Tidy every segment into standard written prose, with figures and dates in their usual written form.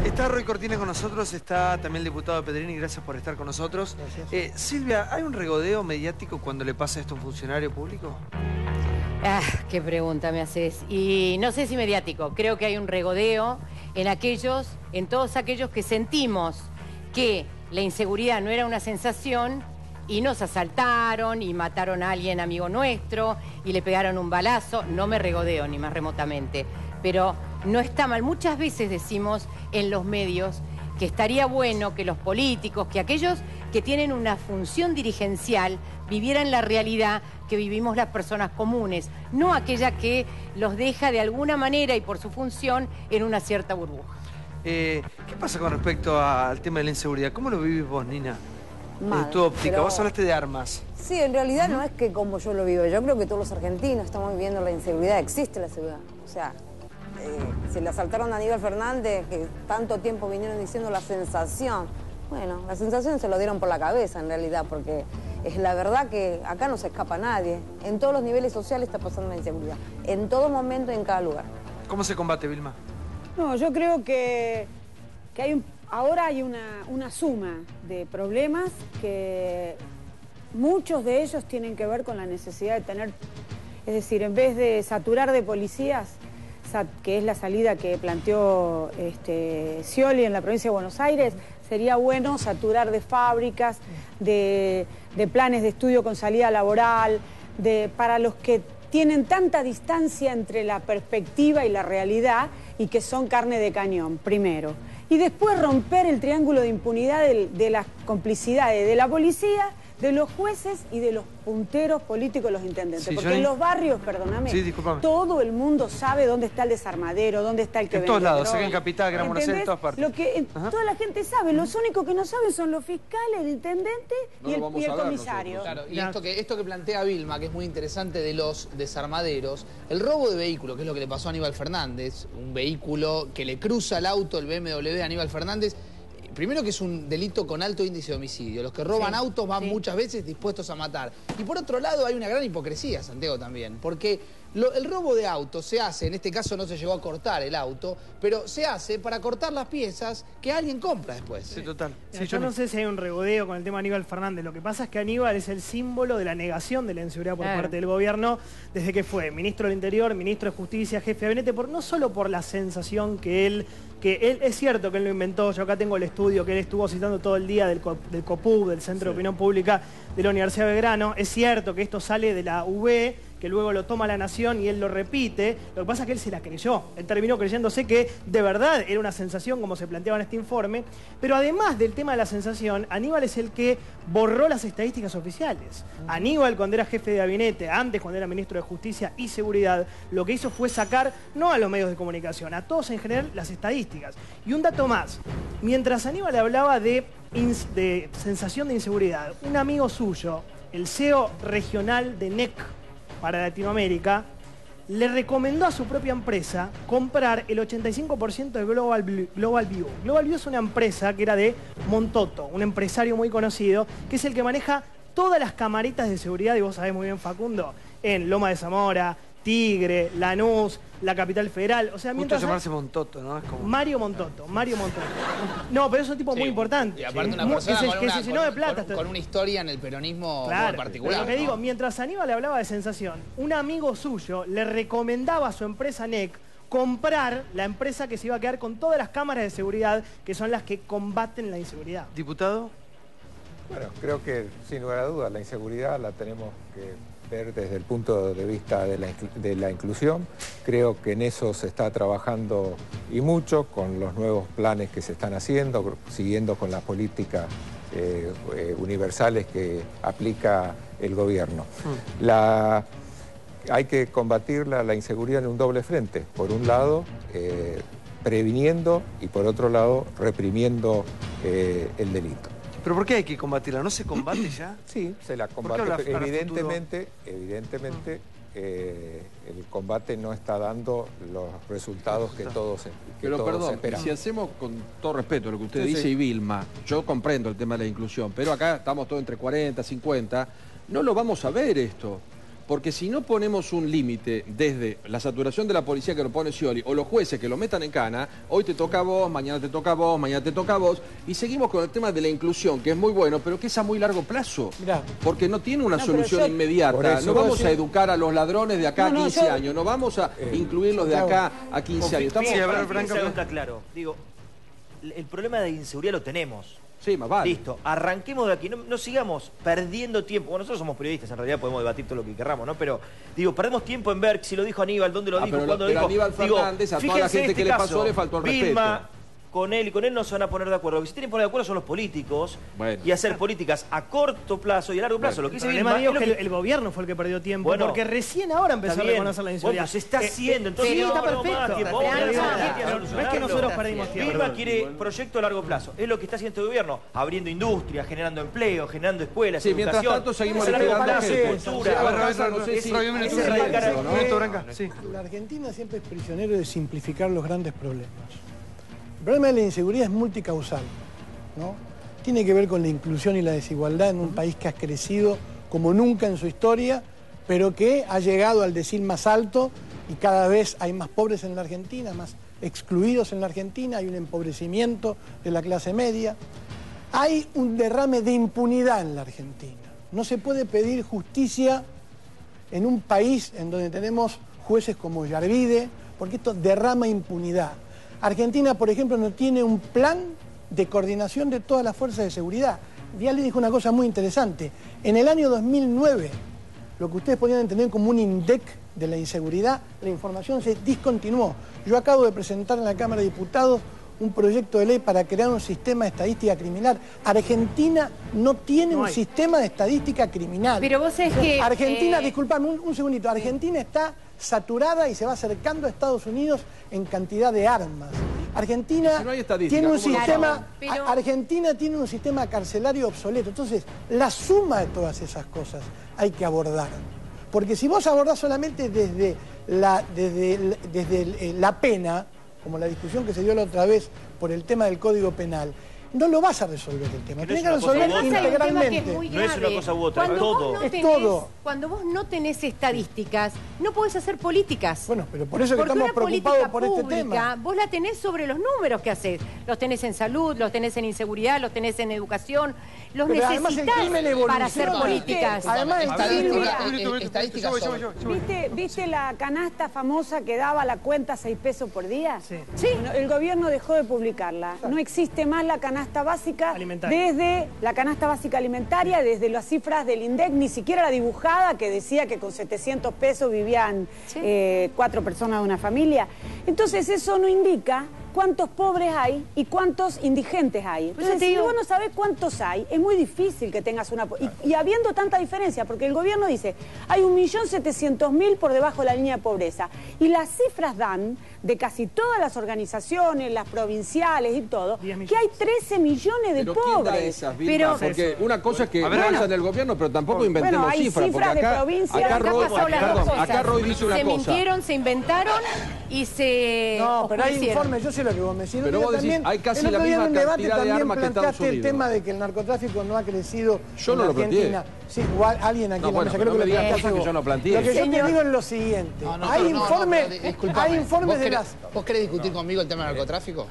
Está Roy Cortina con nosotros, está también el diputado Pedrini, gracias por estar con nosotros. Gracias. Silvia, ¿hay un regodeo mediático cuando le pasa esto a un funcionario público? Ah, qué pregunta me haces. Y no sé si mediático, creo que hay un regodeo en todos aquellos que sentimos que la inseguridad no era una sensación y nos asaltaron y mataron a alguien amigo nuestro y le pegaron un balazo. No me regodeo ni más remotamente, pero no está mal. Muchas veces decimos en los medios que estaría bueno que los políticos, que aquellos que tienen una función dirigencial vivieran la realidad que vivimos las personas comunes, no aquella que los deja de alguna manera y por su función en una cierta burbuja. ¿Qué pasa con respecto al tema de la inseguridad? ¿Cómo lo vivís vos, Nina? Mal, De tu óptica, pero... vos hablaste de armas. Sí, en realidad no es que como yo lo vivo. Yo creo que todos los argentinos estamos viviendo la inseguridad. Existe la seguridad. O sea, se le asaltaron a Aníbal Fernández, que tanto tiempo vinieron diciendo la sensación. Bueno, la sensación se lo dieron por la cabeza en realidad, porque es la verdad que acá no se escapa nadie. En todos los niveles sociales está pasando la inseguridad. En todo momento y en cada lugar. ¿Cómo se combate, Vilma? No, yo creo que ahora hay una suma de problemas que muchos de ellos tienen que ver con la necesidad de tener, es decir, en vez de saturar de policías, que es la salida que planteó Scioli en la provincia de Buenos Aires, sería bueno saturar de fábricas, de planes de estudio con salida laboral, para los que tienen tanta distancia entre la perspectiva y la realidad y que son carne de cañón, primero. Y después romper el triángulo de impunidad de las complicidades de la policía, de los jueces y de los punteros políticos, los intendentes. Sí, porque en los barrios, perdóname, sí, todo el mundo sabe dónde está el desarmadero, dónde está el que en vende todos lados, droga. acá en Capital, Gran Buenos Aires, en todas partes. Lo que toda la gente sabe, los únicos que no saben son los fiscales, el intendente y el comisario. Claro, y esto que plantea Vilma, que es muy interesante de los desarmaderos, el robo de vehículo, que es lo que le pasó a Aníbal Fernández, un vehículo que le cruza el auto, el BMW a Aníbal Fernández. Primero que es un delito con alto índice de homicidio. Los que roban autos van muchas veces dispuestos a matar. Y por otro lado hay una gran hipocresía, Santiago, también. Porque el robo de autos se hace, en este caso no se llegó a cortar el auto, pero se hace para cortar las piezas que alguien compra después. Sí, total. Sí, yo no sé si hay un regodeo con el tema de Aníbal Fernández. Lo que pasa es que Aníbal es el símbolo de la negación de la inseguridad por parte del gobierno desde que fue ministro del Interior, ministro de Justicia, jefe de gabinete, no solo por la sensación que él es cierto que él lo inventó. Yo acá tengo el estudio que él estuvo citando todo el día del COPUB, del Centro de Opinión Pública de la Universidad de Belgrano. Es cierto que esto sale de la UB, que luego lo toma La Nación y él lo repite. Lo que pasa es que él se la creyó. Él terminó creyéndose que de verdad era una sensación como se planteaba en este informe. Pero además del tema de la sensación, Aníbal es el que borró las estadísticas oficiales. Aníbal, cuando era jefe de gabinete, antes cuando era ministro de Justicia y Seguridad, lo que hizo fue sacar, no a los medios de comunicación, a todos en general, las estadísticas. Y un dato más. Mientras Aníbal hablaba de sensación de inseguridad, un amigo suyo, el CEO regional de NEC, para Latinoamérica, le recomendó a su propia empresa comprar el 85% de Global View. Global View es una empresa que era de Montoto, un empresario muy conocido, que es el que maneja todas las camaritas de seguridad, y vos sabés muy bien, Facundo, en Loma de Zamora, Tigre, Lanús, la Capital Federal. O sea, mientras llamarse Montoto, ¿no? Es como... Mario Montoto. No, pero es un tipo muy importante. Y aparte una persona que se llenó de plata. Con una historia en el peronismo muy particular. Pero lo que digo, mientras Aníbal le hablaba de sensación, un amigo suyo le recomendaba a su empresa NEC comprar la empresa que se iba a quedar con todas las cámaras de seguridad, que son las que combaten la inseguridad. ¿Diputado? Bueno, creo que sin lugar a dudas la inseguridad la tenemos que ver desde el punto de vista de la inclusión. Creo que en eso se está trabajando y mucho con los nuevos planes que se están haciendo, siguiendo con las políticas universales que aplica el gobierno. Hay que combatir la inseguridad en un doble frente. Por un lado, previniendo y por otro lado, reprimiendo el delito. ¿Pero por qué hay que combatirla? ¿No se combate ya? Sí, se la combate. Evidentemente, el combate no está dando los resultados que todos esperamos. Si hacemos, con todo respeto, lo que usted dice, y Vilma, yo comprendo el tema de la inclusión, pero acá estamos todos entre 40, 50, no lo vamos a ver esto. Porque si no ponemos un límite desde la saturación de la policía que lo pone Scioli o los jueces que lo metan en cana, hoy te toca a vos, mañana te toca a vos, mañana te toca a vos, y seguimos con el tema de la inclusión, que es muy bueno, pero que es a muy largo plazo. Mirá, porque no tiene una solución inmediata. No vamos a educar a los ladrones de acá a 15 años, no vamos a incluirlos de acá a 15 años. Estamos está claro. Digo, el problema de inseguridad lo tenemos. Sí, más vale. Listo, arranquemos de aquí, no sigamos perdiendo tiempo. Bueno, nosotros somos periodistas, en realidad podemos debatir todo lo que querramos, ¿no? Pero, digo, perdemos tiempo en ver si lo dijo Aníbal, dónde lo dijo, cuándo lo dijo. Aníbal Fernández, a toda la gente que le pasó le faltó el respeto. Vilma, con él y con él no se van a poner de acuerdo. Lo que se tienen que poner de acuerdo son los políticos y hacer políticas a corto plazo y a largo plazo. Lo que dice Vilma es que el gobierno fue el que perdió tiempo, porque recién ahora empezó a reconocer la inseguridad. Bueno, se está haciendo, entonces sí, está perfecto. No es que nosotros perdimos tiempo. Vilma quiere proyecto a largo plazo. Es lo que está haciendo este gobierno, abriendo industria, generando empleo, generando escuelas, sí, mientras tanto seguimos esperando La Argentina siempre es prisionero de simplificar los grandes problemas. El problema de la inseguridad es multicausal, ¿no? Tiene que ver con la inclusión y la desigualdad en un país que ha crecido como nunca en su historia, pero que ha llegado al decil más alto y cada vez hay más pobres en la Argentina, más excluidos en la Argentina, hay un empobrecimiento de la clase media. Hay un derrame de impunidad en la Argentina. No se puede pedir justicia en un país en donde tenemos jueces como Yarvide, porque esto derrama impunidad. Argentina, por ejemplo, no tiene un plan de coordinación de todas las fuerzas de seguridad. Viale dijo una cosa muy interesante. En el año 2009, lo que ustedes podían entender como un INDEC de la inseguridad, la información se discontinuó. Yo acabo de presentar en la Cámara de Diputados un proyecto de ley para crear un sistema de estadística criminal. Argentina no tiene un sistema de estadística criminal. Pero vos es que... Argentina, disculpame un segundito, Argentina está saturada y se va acercando a Estados Unidos en cantidad de armas. Argentina tiene un sistema, Argentina tiene un sistema carcelario obsoleto. Entonces, la suma de todas esas cosas hay que abordar. Porque si vos abordás solamente desde la pena, como la discusión que se dio la otra vez por el tema del Código Penal, no lo vas a resolver el tema. Tienes que resolver integralmente. No es una cosa u otra, es todo. Es todo. Cuando vos no tenés estadísticas, no podés hacer políticas. Bueno, pero por eso que estamos preocupados por este tema. Vos la tenés sobre los números que haces. Los tenés en salud, los tenés en inseguridad, los tenés en educación. Los necesitas para hacer políticas. Además, estadísticas. ¿Viste la canasta famosa que daba la cuenta 6 pesos por día? Sí. Bueno, el gobierno dejó de publicarla. No existe más la canasta básica desde la canasta básica alimentaria, desde las cifras del INDEC, ni siquiera la dibujada que decía que con 700 pesos vivían 4 personas de una familia. Entonces eso no indica cuántos pobres hay y cuántos indigentes hay. Entonces, si vos no sabés cuántos hay, es muy difícil que tengas una... Y habiendo tanta diferencia, porque el gobierno dice, hay 1.700.000 por debajo de la línea de pobreza. Y las cifras dan, de casi todas las organizaciones, las provinciales y todo, que hay 13 millones de pobres. ¿Quién trae esas, Vilma? Porque una cosa es que piensan el gobierno, pero tampoco inventemos hay cifras. Porque de provincia. Acá Roy dice una cosa. Se mintieron, se inventaron y se... No, pero hay informes, yo sé lo que vos me decís. Pero vos decís, hay casi la misma cantidad de armas que Estados Unidos. El tema de que el narcotráfico no ha crecido yo no en lo planteé. Argentina. Sí, igual alguien aquí en la mesa creo que lo planteaste que yo no planteé. Lo que yo te digo es lo siguiente. Hay informes de las... ¿Vos querés discutir conmigo el tema del narcotráfico?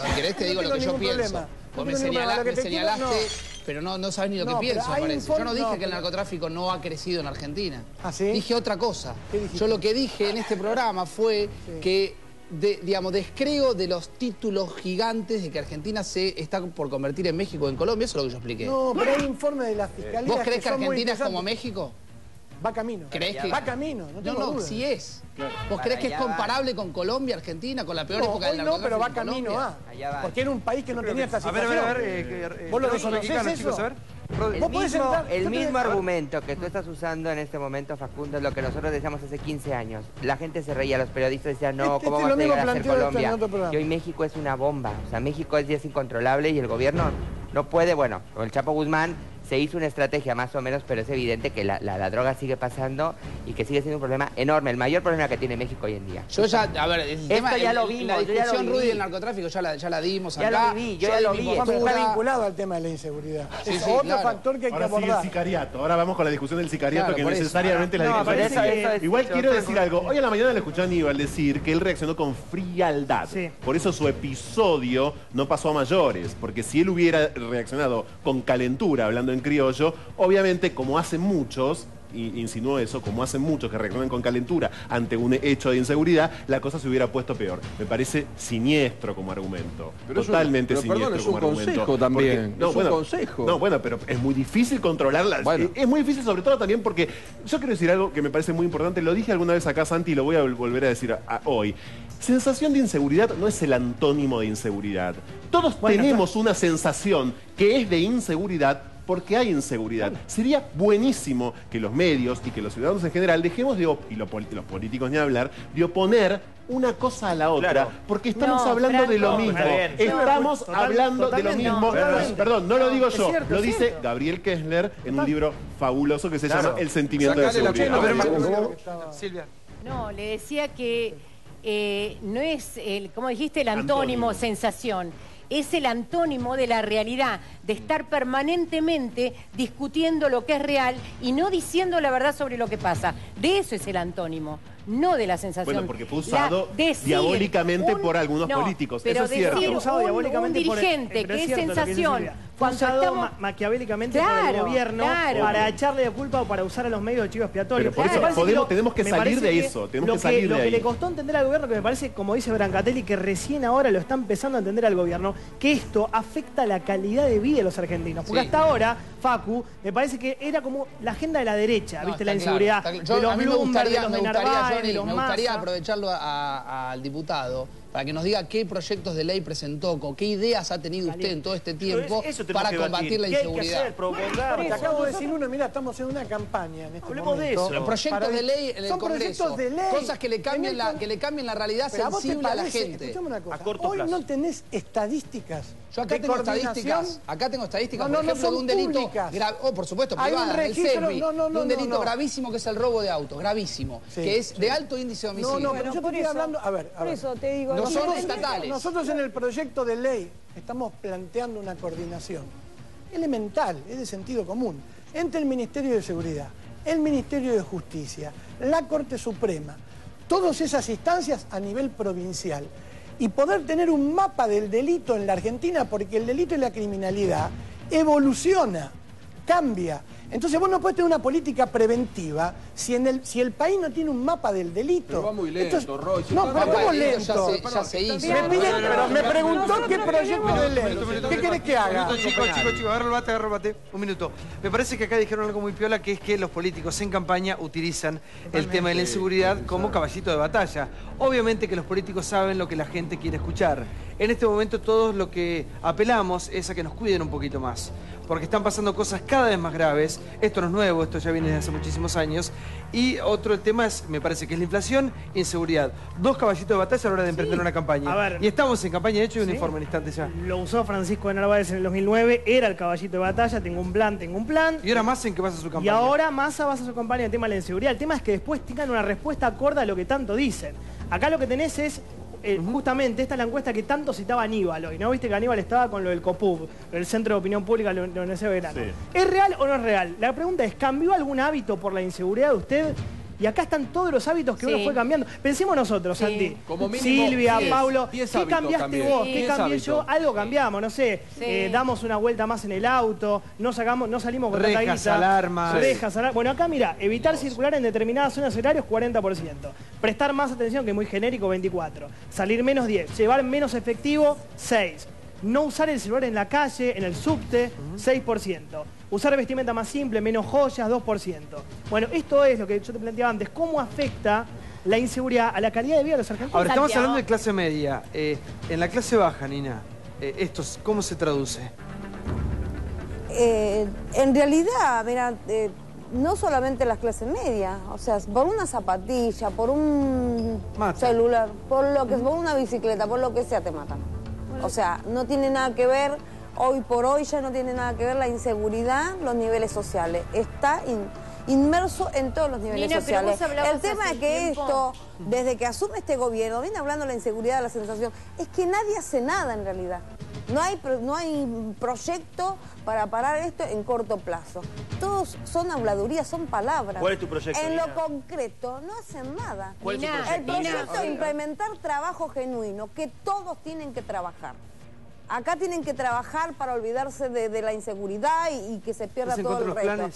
Si querés te digo lo que yo pienso. Vos me señalaste, pero no sabés ni lo que pienso, parece. Yo no dije que el narcotráfico no ha crecido en Argentina. ¿Ah, sí? Dije otra cosa. Yo lo que dije en este programa fue que descreo de los títulos gigantes de que Argentina se está por convertir en México o en Colombia. Eso es lo que yo expliqué. No, pero hay informes de la Fiscalía. ¿Vos creés que Argentina es como México? Va camino. ¿Creés que... Va camino, no tengo duda. Sí es. Claro. ¿Vos creés que es comparable con Colombia, Argentina, con la peor época del narcotráfico? No, pero va camino a. Porque era un país que no tenía esta situación. A ver. ¿Vos lo reconocés eso? Chicos, a ver. El mismo argumento que tú estás usando en este momento, Facundo, es lo que nosotros decíamos hace 15 años. La gente se reía, los periodistas decían, no, ¿cómo vamos a llegar a ser Colombia? Y hoy México es una bomba. O sea, México es incontrolable y el gobierno no puede, bueno, con el Chapo Guzmán se hizo una estrategia más o menos, pero es evidente que la droga sigue pasando y que sigue siendo un problema enorme, el mayor problema que tiene México hoy en día. Yo ya, a ver, el tema, ya lo vimos, la discusión, Rudy, del narcotráfico ya la dimos acá. Ya lo viví, yo ya lo vi. Está vinculado al tema de la inseguridad. Es otro factor que hay que abordar. Ahora sí el sicariato. Ahora vamos con la discusión del sicariato, que necesariamente la discusión. Igual quiero decir algo. Hoy a la mañana le escuché a Aníbal decir que él reaccionó con frialdad. Sí. Por eso su episodio no pasó a mayores. Porque si él hubiera reaccionado con calentura, hablando en criollo, obviamente, como hacen muchos, y insinuó eso, como hacen muchos que reaccionan con calentura ante un hecho de inseguridad, la cosa se hubiera puesto peor. Me parece siniestro como argumento. Pero totalmente siniestro como argumento. Es un consejo también. No, es un consejo. No, bueno, pero es muy difícil controlarla. Bueno. Es muy difícil, sobre todo también porque yo quiero decir algo que me parece muy importante. Lo dije alguna vez acá, Santi, y lo voy a volver a decir hoy. Sensación de inseguridad no es el antónimo de inseguridad. Todos tenemos una sensación que es de inseguridad porque hay inseguridad. Sería buenísimo que los medios y que los ciudadanos en general dejemos de, y los políticos ni hablar, de oponer una cosa a la otra, porque estamos hablando de lo mismo. Estamos hablando de lo mismo. Perdón, no lo digo yo, lo dice Gabriel Kessler en un libro fabuloso que se llama El sentimiento de seguridad. Silvia. No, le decía que no es, como dijiste, el antónimo, sensación. Es el antónimo de la realidad, de estar permanentemente discutiendo lo que es real y no diciendo la verdad sobre lo que pasa. De eso es el antónimo, no de la sensación. Bueno, porque fue usado diabólicamente por algunos políticos. Pero eso es cierto. Un dirigente que es sensación. Cuando estamos maquiavélicamente por el gobierno para echarle de culpa o para usar a los medios de chivo expiatorio. Pero por eso tenemos que salir de eso. Tenemos que salir de ahí. Lo que le costó entender al gobierno, que me parece, como dice Brancatelli, que recién ahora lo está empezando a entender al gobierno, que esto afecta la calidad de vida de los argentinos. Porque hasta ahora, Facu, me parece que era como la agenda de la derecha, ¿viste? La inseguridad. A mí me gustaría aprovecharlo al diputado para que nos diga qué proyectos de ley presentó, con qué ideas ha tenido usted en todo este tiempo para combatir la inseguridad. Te acabo de decir uno, mira, estamos en una campaña en este momento. De eso. Los proyectos de ley en el Congreso. Proyectos de ley. Cosas que le cambien la realidad sensible a la gente. Escuchame una cosa. Hoy no tenés estadísticas. Yo acá tengo estadísticas. Acá tengo estadísticas, por ejemplo, de un delito por supuesto, privada, el CESBI, de un delito gravísimo que es el robo de autos, gravísimo, que es de alto índice de homicidio. No, pero yo estoy hablando, a ver. Por eso te digo, no son estatales. Nosotros en el proyecto de ley estamos planteando una coordinación elemental, es de sentido común, entre el Ministerio de Seguridad, el Ministerio de Justicia, la Corte Suprema, todas esas instancias a nivel provincial, y poder tener un mapa del delito en la Argentina, porque el delito y la criminalidad evoluciona, cambia. Entonces vos no podés tener una política preventiva si el país no tiene un mapa del delito. Pero va muy lento, Roy. No, pero ¿cómo lento? Ya se hizo. Me preguntó qué proyecto de ley. ¿Qué querés que haga? Chicos, agarra el bate. Un minuto. Me parece que acá dijeron algo muy piola, que es que los políticos en campaña utilizan el tema de la inseguridad como caballito de batalla. Obviamente que los políticos saben lo que la gente quiere escuchar. En este momento todos lo que apelamos es a que nos cuiden un poquito más, porque están pasando cosas cada vez más graves. Esto no es nuevo, esto ya viene desde hace muchísimos años. Y otro tema es, me parece que es la inflación e inseguridad. Dos caballitos de batalla a la hora de emprender una campaña. A ver, y estamos en campaña, de hecho, y un informe en instantes ya. Lo usó Francisco de Narváez en el 2009, era el caballito de batalla, tengo un plan. Y ahora Massa, ¿en qué basa su campaña? Y ahora Massa basa su campaña en el tema de la inseguridad. El tema es que después tengan una respuesta acorde a lo que tanto dicen. Acá lo que tenés es justamente esta es la encuesta que tanto citaba Aníbal hoy, ¿no? Viste que Aníbal estaba con lo del COPUB, el Centro de Opinión Pública de la Universidad de Belgrano. Sí. ¿Es real o no es real? La pregunta es, ¿cambió algún hábito por la inseguridad de usted? Y acá están todos los hábitos que uno fue cambiando. Pensemos nosotros, Santi. Como mínimo, Silvia, Paulo, ¿qué cambiaste vos? ¿Qué cambié yo? Algo cambiamos, no sé. Damos una vuelta más en el auto, no salimos con tanta guita. Alarmas. Rejas, alarmas. Bueno, acá mira, evitar circular en determinadas zonas horarios, 40%. Prestar más atención, que es muy genérico, 24%. Salir menos, 10%. Llevar menos efectivo, 6%. No usar el celular en la calle, en el subte, 6%. Usar vestimenta más simple, menos joyas, 2%. Bueno, esto es lo que yo te planteaba antes. ¿Cómo afecta la inseguridad a la calidad de vida de los argentinos? Ahora, estamos hablando de clase media. En la clase baja, Nina, ¿cómo se traduce? En realidad, mira, no solamente las clases medias. O sea, por una zapatilla, por un celular, por una bicicleta, por lo que sea, te matan. O sea, no tiene nada que ver hoy por hoy ya no tiene nada que ver la inseguridad, los niveles sociales. Está inmerso en todos los niveles sociales. El tema es que esto, desde que asume este gobierno, viene hablando de la inseguridad, de la sensación, es que nadie hace nada en realidad. No hay proyecto para parar esto en corto plazo. Todos son habladurías, son palabras. ¿Cuál es tu proyecto, En Nina? lo concreto no hacen nada. ¿Cuál es tu proyecto? El proyecto es implementar trabajo genuino, que todos tienen que trabajar. Acá tienen que trabajar para olvidarse de la inseguridad y que se pierda todo el resto.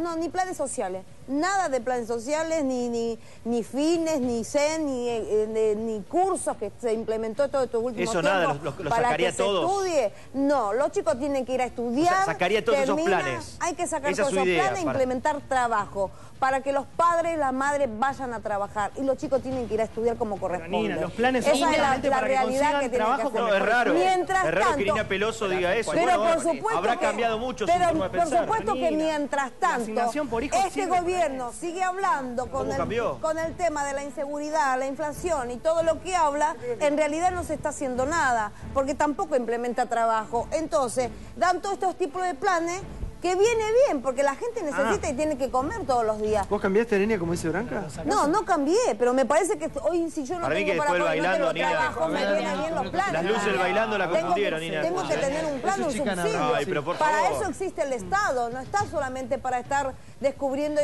No, ni planes sociales. Nada de planes sociales, ni fines, ni CEN, ni cursos que se implementó todo estos últimos tiempos. Eso nada, lo para sacaría que todos. se estudie. No, los chicos tienen que ir a estudiar. O sea, sacaría todos esos planes. Hay que sacar Esa todos es su esos idea, planes e implementar trabajo para que los padres y las madres vayan a trabajar. Y los chicos tienen que ir a estudiar como corresponde. Nina, los planes Esa son es solamente la para que realidad consigan que tienen que trabajo hacer. No, es raro. Mientras Es raro tanto, que Irina Peloso diga eso. Pero Bueno, por supuesto habrá cambiado mucho su pero forma de por pensar. supuesto que mientras tanto asignación por hijo este sirve gobierno sigue hablando con cambió? con el tema de la inseguridad, la inflación y todo lo que habla, en realidad no se está haciendo nada, porque tampoco implementa trabajo. Entonces, dan todos estos tipos de planes que viene bien, porque la gente necesita y tiene que comer todos los días. ¿Vos cambiaste de línea, como dice Branca? No, no cambié, pero me parece que hoy si yo no Para mí tengo que para después comer, no bailando, tengo Nina. trabajo, me vienen bien los planes. Las luces del bailando la confundieron, Nina. Tengo que tener un plan, un subsidio. Ay, pero por Para favor. eso existe el Estado, no está solamente para estar descubriendo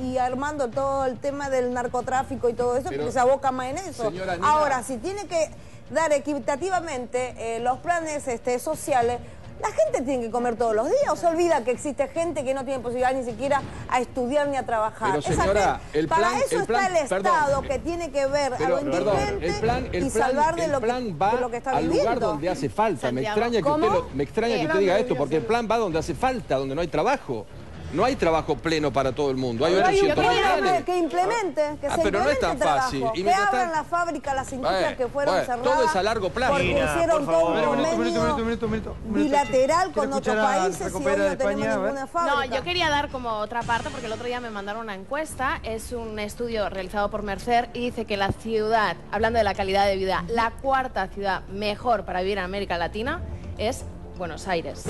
y armando todo el tema del narcotráfico y todo eso, porque se aboca más en eso. Señora Nina. Ahora, si tiene que dar equitativamente los planes sociales, la gente tiene que comer todos los días, o se olvida que existe gente que no tiene posibilidad ni siquiera a estudiar ni a trabajar. Pero señora, el plan, para eso está el Estado, perdón, que tiene que ver a pero, lo indiferente el y salvar de lo plan va que está al viviendo. lugar donde hace falta. Me extraña que ¿Cómo? usted diga esto, porque el plan va donde hace falta, donde no hay trabajo. No hay trabajo pleno para todo el mundo. Hay Pero 800 planes. que implemente, que se pero no es tan implemente fácil. trabajo, Y que mientras abran las fábricas, las industrias que fueron cerradas. todo es a largo plazo. Porque Nina, hicieron por todo favor. un convenio bilateral con otros países y hoy no tenemos ninguna fábrica. No, yo quería dar como otra parte, porque el otro día me mandaron una encuesta, es un estudio realizado por Mercer y dice que la ciudad, hablando de la calidad de vida, la cuarta ciudad mejor para vivir en América Latina es Buenos Aires.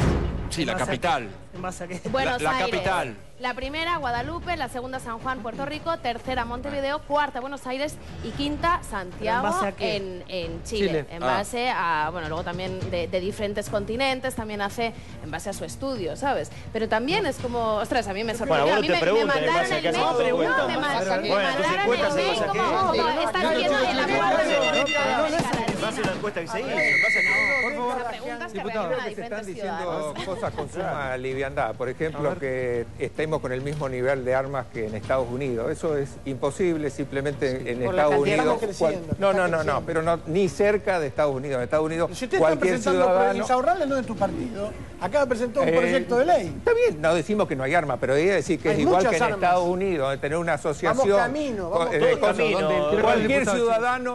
Sí, la capital. ¿En base a qué? Buenos la Aires. capital. La primera, Guadalupe, la segunda, San Juan, Puerto Rico, tercera, Montevideo, cuarta, Buenos Aires y quinta, Santiago, ¿En base a qué? en Chile. En base a, bueno, luego también de diferentes continentes, también hace en base a su estudio, ¿sabes? Pero también es como, ostras, a mí me sorprendió. Bueno, a mí vos te preguntas en mandaron base a el qué haces mail, todo, me bueno, tus mandaron encuestas el en mail base a qué. como está viviendo en la cuarta En base a la encuesta que se hizo. Pasa que La pregunta es que realizan a Se están diferentes diciendo ciudadanos. cosas con suma liviandad. Por ejemplo, que estemos con el mismo nivel de armas que en Estados Unidos. Eso es imposible, simplemente en por la Estados cantidad Unidos. estamos creciendo, No, pero no, ni cerca de Estados Unidos. En Estados Unidos, Si ustedes están cualquier presentando ciudadano. Insaurralde no es tu partido. Acaba de presentar un proyecto de ley. Está bien, no decimos que no hay armas, pero hay que decir que Hay es igual que muchas en armas. Estados Unidos, de tener una asociación. Vamos camino, vamos de todos cosas camino. donde Creo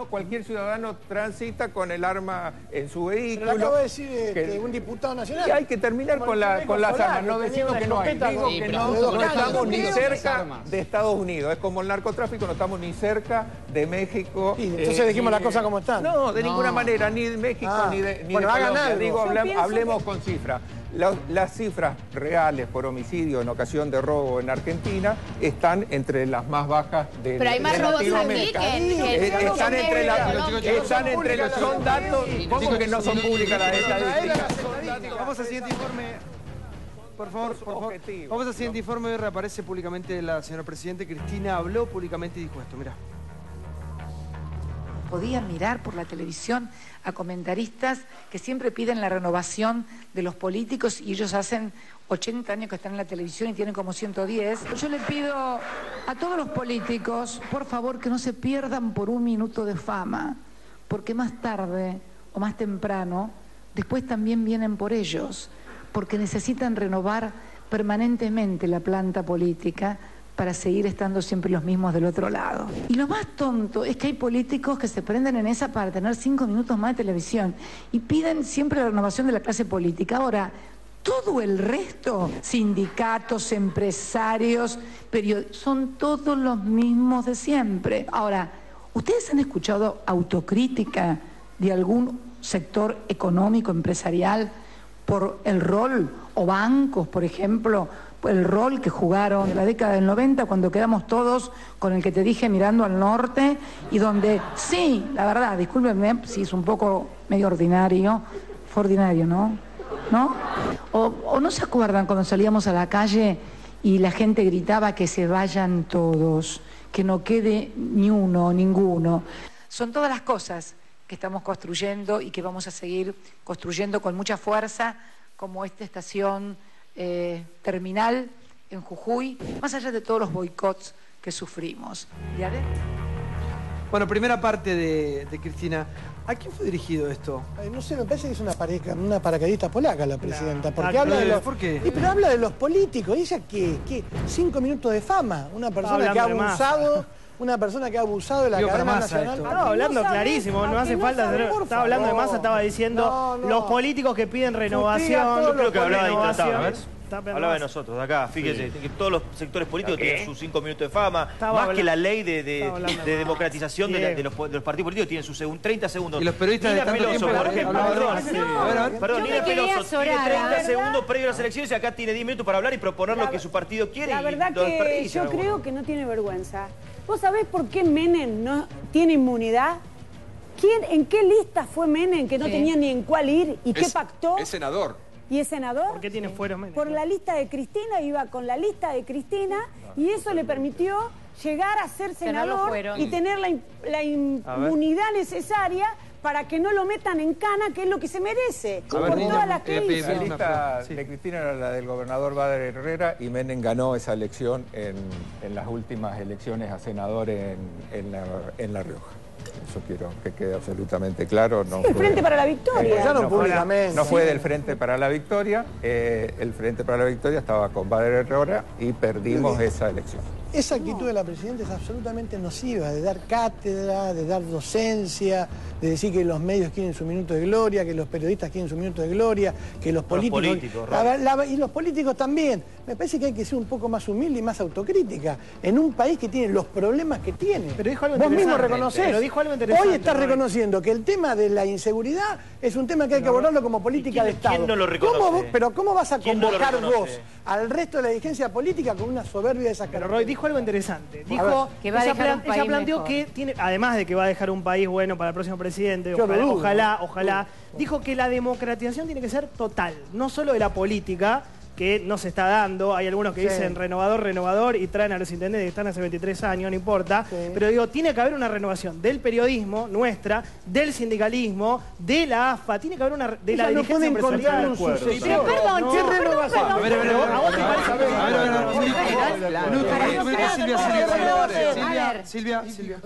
cualquier ciudadano transita con el arma en su Pero vehículo. le acabo de decir que un diputado nacional. Y hay que terminar con las armas, no decimos que no hay. Digo que no estamos ni cerca de Estados Unidos. Es como el narcotráfico, no estamos ni cerca de México. Y entonces dijimos las cosas como están. No, de ninguna manera, ni de México ni de bueno, de hagan Colombia. algo. Digo, Yo pienso hablemos con cifras. Las cifras reales por homicidio en ocasión de robo en Argentina están entre las más bajas de Pero hay más robos aquí Latinoamérica. que Están entre los... Son datos... ¿Cómo que no son públicas las estadísticas? Vamos al siguiente informe. Por favor. Vamos al siguiente informe. Hoy reaparece públicamente la señora Presidente. Cristina habló públicamente y dijo esto, mirá. Podían mirar por la televisión a comentaristas que siempre piden la renovación de los políticos y ellos hacen 80 años que están en la televisión y tienen como 110. Yo le pido a todos los políticos, por favor, que no se pierdan por un minuto de fama, porque más tarde o más temprano, después también vienen por ellos, porque necesitan renovar permanentemente la planta política para seguir estando siempre los mismos del otro lado. Y lo más tonto es que hay políticos que se prenden en esa para tener 5 minutos más de televisión y piden siempre la renovación de la clase política. Ahora, todo el resto, sindicatos, empresarios, son todos los mismos de siempre. Ahora, ¿ustedes han escuchado autocrítica de algún sector económico, empresarial, por el rol, o bancos, por ejemplo, el rol que jugaron en la década del 90 cuando quedamos todos con el que te dije mirando al norte y donde, sí, la verdad, discúlpenme si es un poco medio ordinario, fue ordinario, ¿no? ¿No? O no se acuerdan cuando salíamos a la calle y la gente gritaba que se vayan todos, que no quede ni uno, ninguno. Son todas las cosas que estamos construyendo y que vamos a seguir construyendo con mucha fuerza, como esta estación terminal en Jujuy, más allá de todos los boicots que sufrimos. ¿Ya ves? Bueno, primera parte de Cristina. ¿A quién fue dirigido esto? No sé, me parece que es una paracaidista polaca la presidenta, porque habla de los... ¿Por qué? Pero habla de los políticos. ¿Ella qué? 5 minutos de fama. Una persona que ha abusado... Una persona que ha abusado de la cadena nacional. Estaba hablando clarísimo, no hace falta... Estaba hablando de Massa, estaba diciendo los políticos que piden renovación. Yo creo que hablaba de Intratable. Hablaba de nosotros, de acá, fíjese, que todos los sectores políticos tienen sus 5 minutos de fama, más que la ley de democratización de los partidos políticos tienen sus 30 segundos. Y los periodistas de tanto tiempo, por ejemplo, perdón, Nina Peloso tiene 30 segundos previo a las elecciones y acá tiene 10 minutos para hablar y proponer lo que su partido quiere. La verdad que yo creo que no tiene vergüenza. ¿Vos sabés por qué Menem no tiene inmunidad? ¿En qué lista fue Menem que no tenía ni en cuál ir y qué pactó? Es senador. ¿Y es senador? ¿Por qué tiene fuero Menem? Por la lista de Cristina, iba con la lista de Cristina y eso le permitió llegar a ser senador y tener la inmunidad necesaria para que no lo metan en cana, que es lo que se merece, por todas las que hizo. La lista de Cristina era la del gobernador Bader Herrera y Menem ganó esa elección en las últimas elecciones a senador en La Rioja. Eso quiero que quede absolutamente claro. No el Frente para la Victoria. No fue del Frente para la Victoria. El Frente para la Victoria estaba con Bader Herrera y perdimos esa elección. Esa actitud de la presidenta es absolutamente nociva, de dar cátedra, de dar docencia, de decir que los medios quieren su minuto de gloria, que los periodistas quieren su minuto de gloria, que los políticos... y los políticos también. Me parece que hay que ser un poco más humilde y más autocrítica en un país que tiene los problemas que tiene. Pero dijo algo Vos mismo reconocés. Pero dijo algo interesante. Hoy estás reconociendo que el tema de la inseguridad es un tema que hay que abordarlo como política de Estado. ¿Quién no lo reconoce? Pero ¿cómo vas a convocar vos al resto de la dirigencia política con una soberbia de esas características? Pero Roy dijo algo interesante. Dijo que va a dejar un país ella planteó mejor. que tiene, además de que va a dejar un país bueno para el próximo presidente, ojalá, dijo que la democratización tiene que ser total, no solo de la política, que no se está dando. Hay algunos que dicen renovador y traen a los intendentes que están hace 23 años, no importa. Pero digo, tiene que haber una renovación del periodismo nuestra, del sindicalismo, de la AFA, tiene que haber una de la dirigencia empresarial. Pero perdón, ¿qué renovación? A vos te parece. Silvia.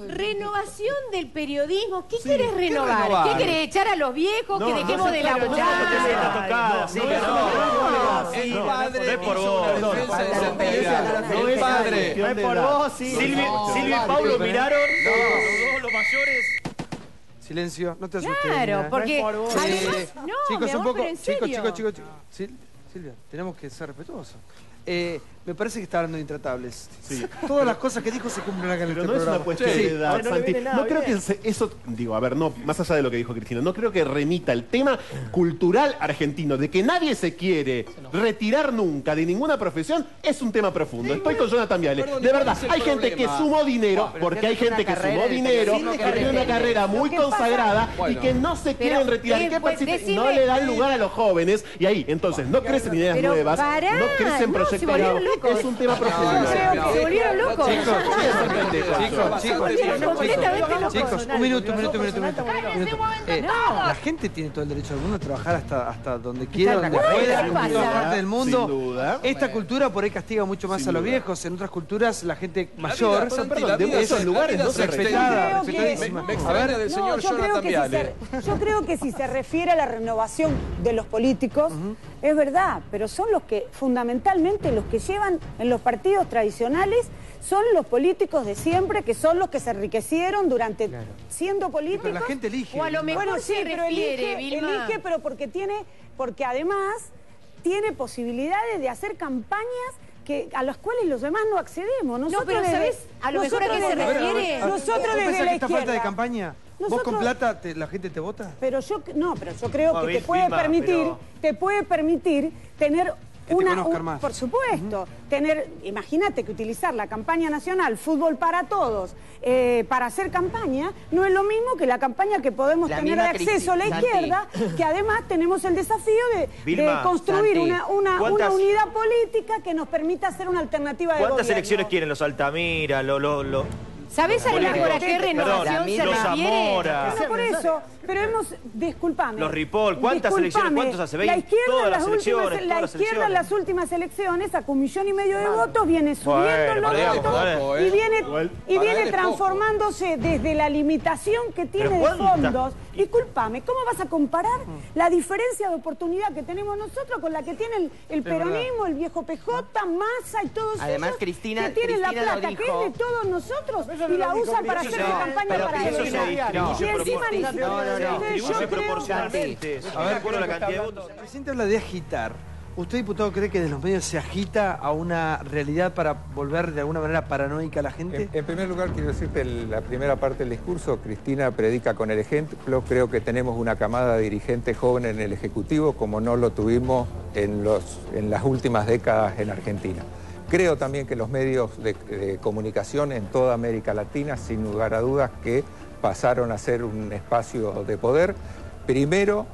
Renovación del periodismo. ¿Qué querés renovar? ¿Qué querés echar a los viejos? ¿Que dejemos de laburar? El padre no es por vos. No es padre. No es por vos, sí. Silvia y Paulo miraron, los mayores. Silencio, no te asustes. Claro, porque además, chicos, un poco. Chicos. Silvia, tenemos que ser respetuosos. Me parece que está hablando de Intratables. Sí. Todas las cosas que dijo se cumplen acá en este programa. Pero no es una cuestión de edad, Santi. No creo que eso, digo, a ver, no, más allá de lo que dijo Cristina, no creo que remita el tema cultural argentino, de que nadie se quiere retirar nunca de ninguna profesión, es un tema profundo. Estoy con Jonathan Viale. De verdad, hay gente que sumó dinero, porque hay gente que sumó dinero, que tiene una carrera muy consagrada y que no se quieren retirar. ¿Y qué pasa? No le dan lugar a los jóvenes y ahí, entonces, no crecen ideas nuevas, no crecen proyectos nuevos. Es un tema profundo. Se volvieron locos. Chicos, un minuto. La gente tiene todo el derecho del mundo a trabajar hasta donde quiera, donde pueda, en todas partes del mundo. Sin duda. Esta cultura por ahí castiga mucho más a los viejos. En otras culturas la gente mayor de esos lugares no se respetada. Yo creo que si se refiere a la renovación de los políticos, es verdad, pero son los que fundamentalmente los que llevan en los partidos tradicionales son los políticos de siempre, que son los que se enriquecieron durante siendo políticos. Pero la gente elige. O a lo mejor elige, pero porque además tiene posibilidades de hacer campañas a las cuales los demás no accedemos. Nosotros ¿sabes? A lo mejor a qué se refiere. Nosotros desde la esta falta de campaña ¿Vos con plata la gente te vota? Pero yo creo que te puede permitir tener por supuesto, imagínate que utilizar la campaña nacional Fútbol para Todos para hacer campaña no es lo mismo que la campaña que podemos tener de acceso a la izquierda, que además tenemos el desafío de construir una unidad política que nos permita hacer una alternativa de gobierno. ¿Cuántas elecciones quieren los Altamira, ¿Sabés Alejandro a qué renovación se los refiere? Zamora. Por eso, pero disculpame. Los Ripoll, ¿cuántas elecciones? ¿Cuántos hace? La izquierda en las últimas elecciones sacó 1,5 millones de votos, viene subiendo los votos y viene transformándose desde la limitación que tiene de fondos. Disculpame, ¿cómo vas a comparar la diferencia de oportunidad que tenemos nosotros con la que tiene el peronismo, el viejo PJ, Massa y todos Además, ellos Cristina, que tienen la plata lo dijo. que es de todos nosotros y la usan para hacer campaña para ellos? Y encima ni distribuye proporcionalmente. A ver, por la cantidad de votos. El presidente habla de agitar. ¿Usted, diputado, cree que desde los medios se agita a una realidad para volver de alguna manera paranoica a la gente? En primer lugar, quiero decirte la primera parte del discurso. Cristina predica con el ejemplo. Creo que tenemos una camada de dirigentes jóvenes en el Ejecutivo como no lo tuvimos en las últimas décadas en Argentina. Creo también que los medios de comunicación en toda América Latina, sin lugar a dudas, que pasaron a ser un espacio de poder. Primero,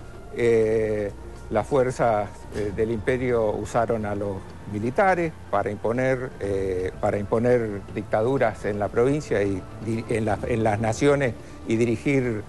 las fuerzas del imperio usaron a los militares para imponer dictaduras en la provincia y en las naciones y dirigir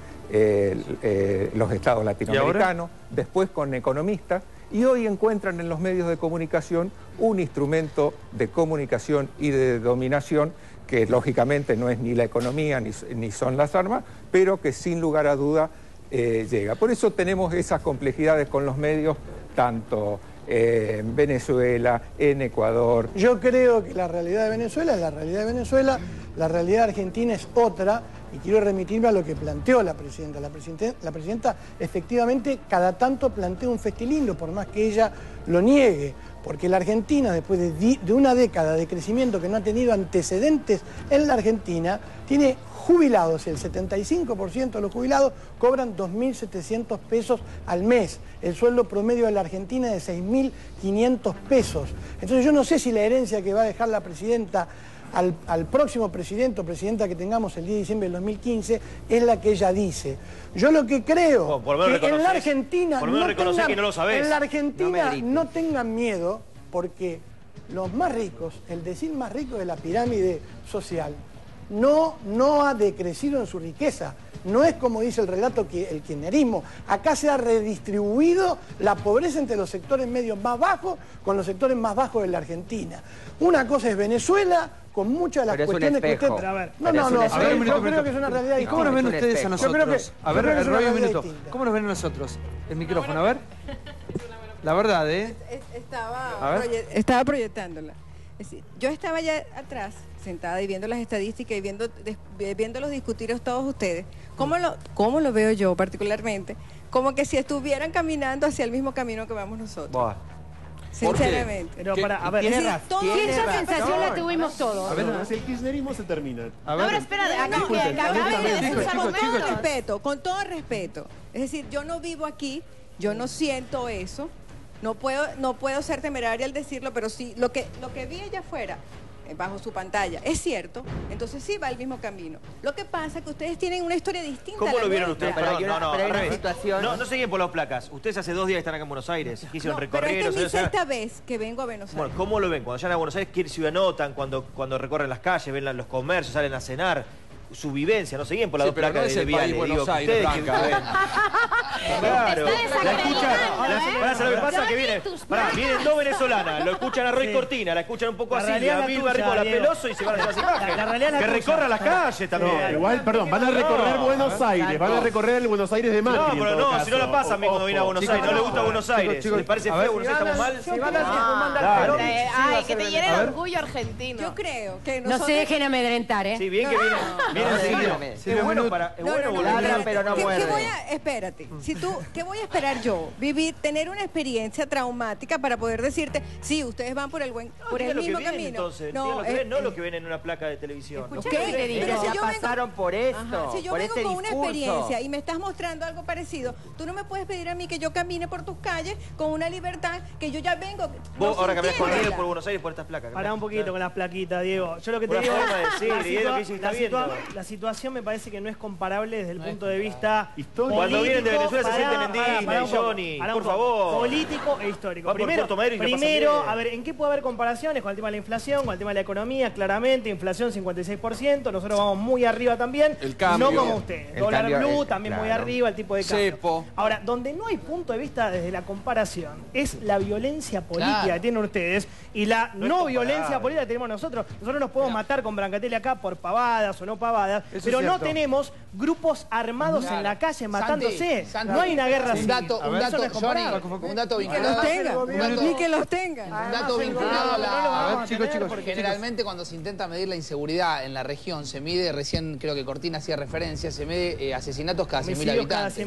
los estados latinoamericanos. Después con economistas. Y hoy encuentran en los medios de comunicación un instrumento de comunicación y de dominación que lógicamente no es ni la economía ni son las armas, pero que sin lugar a duda llega. Por eso tenemos esas complejidades con los medios, tanto en Venezuela, en Ecuador. Yo creo que la realidad de Venezuela es la realidad de Venezuela, la realidad argentina es otra, y quiero remitirme a lo que planteó la presidenta. La presidenta efectivamente cada tanto plantea un festilindo, por más que ella lo niegue, porque la Argentina, después de una década de crecimiento que no ha tenido antecedentes en la Argentina, tiene jubilados, el 75% de los jubilados cobran 2.700 pesos al mes. El sueldo promedio de la Argentina es de 6.500 pesos. Entonces yo no sé si la herencia que va a dejar la presidenta al próximo presidente o presidenta que tengamos el 10 de diciembre del 2015 es la que ella dice. Yo lo que creo que en la Argentina no tengan miedo, porque los más ricos, el decil más rico de la pirámide social, no ha decrecido en su riqueza. No es como dice el relato que el kirchnerismo. Acá se ha redistribuido la pobreza entre los sectores medios más bajos con los sectores más bajos de la Argentina. Una cosa es Venezuela, con muchas de las cuestiones que usted... yo creo que es una realidad distinta. ¿Cómo nos ven ustedes a nosotros? A ver, Roy, un minuto. ¿Cómo nos ven a nosotros? El micrófono, a ver. La verdad, Estaba proyectándola. Es decir, yo estaba allá atrás, sentada y viendo las estadísticas y viéndolos discutir a todos ustedes. ¿Cómo lo veo yo particularmente? Como que si estuvieran caminando hacia el mismo camino que vamos nosotros. Sinceramente. Pero a ver, esa sensación la tuvimos todos. A ver, si el kirchnerismo se termina. Ahora, espera, con todo respeto. Es decir, yo no vivo aquí, yo no siento eso. No puedo ser temeraria al decirlo, pero sí, lo que vi allá afuera, bajo su pantalla, es cierto, entonces sí va el mismo camino. Lo que pasa es que ustedes tienen una historia distinta. ¿Cómo lo vieron ustedes? No, no se guíen por las placas. Ustedes hace 2 días están acá en Buenos Aires, hicieron recorridos. Pero esta es mi sexta vez que vengo a Buenos Aires. Bueno, ¿cómo lo ven? Cuando llegan a Buenos Aires, ¿qué ciudad notan? Cuando recorren las calles, ven los comercios, salen a cenar. Su vivienda, no se guíen por las 2 placas de Viale. Buenos Aires, claro, la escuchan. Lo que pasa que vienen 2 venezolanas, lo escuchan a Roy Cortina, la escuchan un poco así, a Vilma Ripoll, a Peloso y se van a hacer las imágenes. Que recorran las calles también. Igual, perdón, van a recorrer Buenos Aires, van a recorrer el Buenos Aires de Macri. No, pero no, si no la pasan bien cuando viene a Buenos Aires, no le gusta Buenos Aires. ¿Les parece feo? Buenos Aires estamos mal. Ay, que te llene el orgullo argentino. Yo creo que no se dejen amedrentar, Sí, bien que vienen Es bueno para... pero no muerde. Espérate. ¿Qué voy a esperar yo? Tener una experiencia traumática para poder decirte, sí, ustedes van por el mismo camino. Entonces, no lo que ven en una placa de televisión. Pero si ya pasaron por esto. Si yo vengo con una experiencia y me estás mostrando algo parecido, tú no me puedes pedir a mí que yo camine por tus calles con una libertad que yo ya vengo. Vos ahora caminas conmigo por Buenos Aires por estas placas. Pará un poquito con las plaquitas, Diego. Yo lo que te digo la situación me parece que no es comparable desde el punto de vista político. Cuando vienen de Venezuela se sienten en Disney, Johnny, por favor. Político e histórico. Primero, a ver, ¿en qué puede haber comparaciones? Con el tema de la inflación, con el tema de la economía, claramente, inflación 56%, nosotros vamos muy arriba también, el cambio, no como usted. Dólar blue también muy arriba, el tipo de cambio. Cepo. Ahora, donde no hay punto de vista desde la comparación es la violencia política que tienen ustedes y la no violencia política que tenemos nosotros. Nosotros nos podemos matar con Brancatelli acá por pavadas o no pavadas, pero no tenemos grupos armados en la calle matándose. No hay una guerra civil. Un dato vinculado. Ni que los tengan. Un dato vinculado a la... Generalmente cuando se intenta medir la inseguridad en la región, se mide, recién creo que Cortina hacía referencia, se mide asesinatos cada 100.000 habitantes.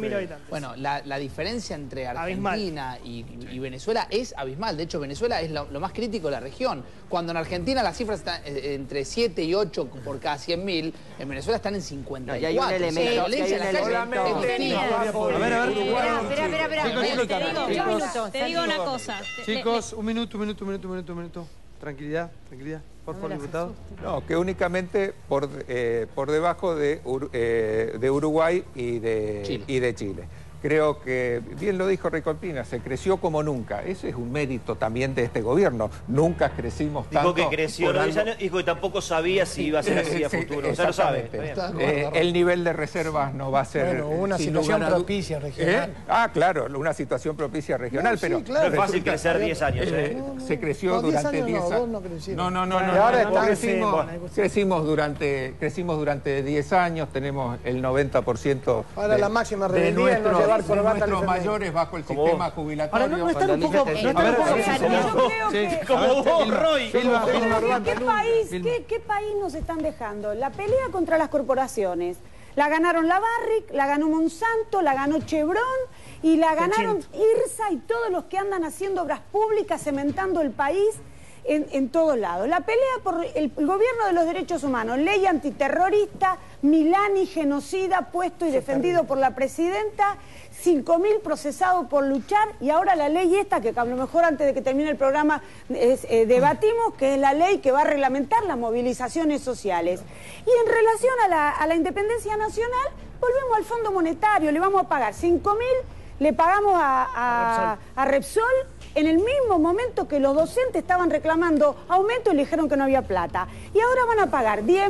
Bueno, la diferencia entre Argentina y Venezuela es abismal. De hecho, Venezuela es lo más crítico de la región. Cuando en Argentina las cifras están entre 7 y 8 por cada 100.000, en Venezuela están en 54. Y hay un elemento. Te digo una cosa. Chicos, un minuto. Tranquilidad. Por favor, diputado. No, que únicamente por debajo de Uruguay y de Chile. Creo que, bien lo dijo Ricortina, se creció como nunca. Ese es un mérito también de este gobierno. Nunca crecimos tanto. Dijo que creció, dijo que tampoco sabía si iba a ser así a futuro. Ya lo sabe. El nivel de reservas no va a ser... Bueno, una situación propicia regional. Claro, una situación propicia regional, pero... No es fácil crecer 10 años. Se creció durante 10 años. No. Ahora crecimos durante 10 años, tenemos el 90% ahora la máxima rebeldía de nuestros mayores bajo el sistema jubilatorio. Ahora no están un poco... ¿Qué país nos están dejando? La pelea contra las corporaciones. La ganaron la Barrick, la ganó Monsanto, la ganó Chevron y la ganaron IRSA y todos los que andan haciendo obras públicas, cementando el país en todos lados. La pelea por el gobierno de los derechos humanos, ley antiterrorista, Milani genocida, puesto y defendido por la presidenta, 5.000 procesados por luchar y ahora la ley esta, que a lo mejor antes de que termine el programa debatimos, que es la ley que va a reglamentar las movilizaciones sociales. Y en relación a la independencia nacional, volvemos al Fondo Monetario, le vamos a pagar 5.000, le pagamos a Repsol, en el mismo momento que los docentes estaban reclamando aumento y le dijeron que no había plata. Y ahora van a pagar 10.000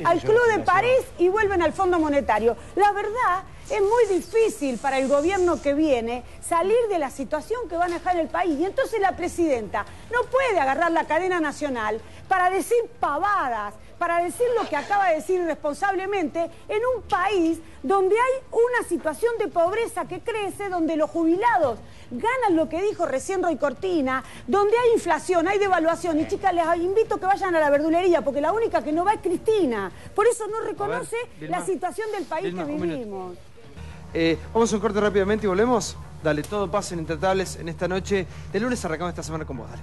al Club de París y vuelven al Fondo Monetario. La verdad, es muy difícil para el gobierno que viene salir de la situación que van a dejar el país. Y entonces la presidenta no puede agarrar la cadena nacional para decir pavadas, para decir lo que acaba de decir irresponsablemente, en un país donde hay una situación de pobreza que crece, donde los jubilados ganan lo que dijo recién Roy Cortina, donde hay inflación, hay devaluación. Y chicas, les invito a que vayan a la verdulería, porque la única que no va es Cristina. Por eso no reconoce la situación del país que vivimos. Vamos a un corte rápidamente y volvemos. Dale, todo pasa en Intratables en esta noche. De lunes arrancamos esta semana con vos, dale.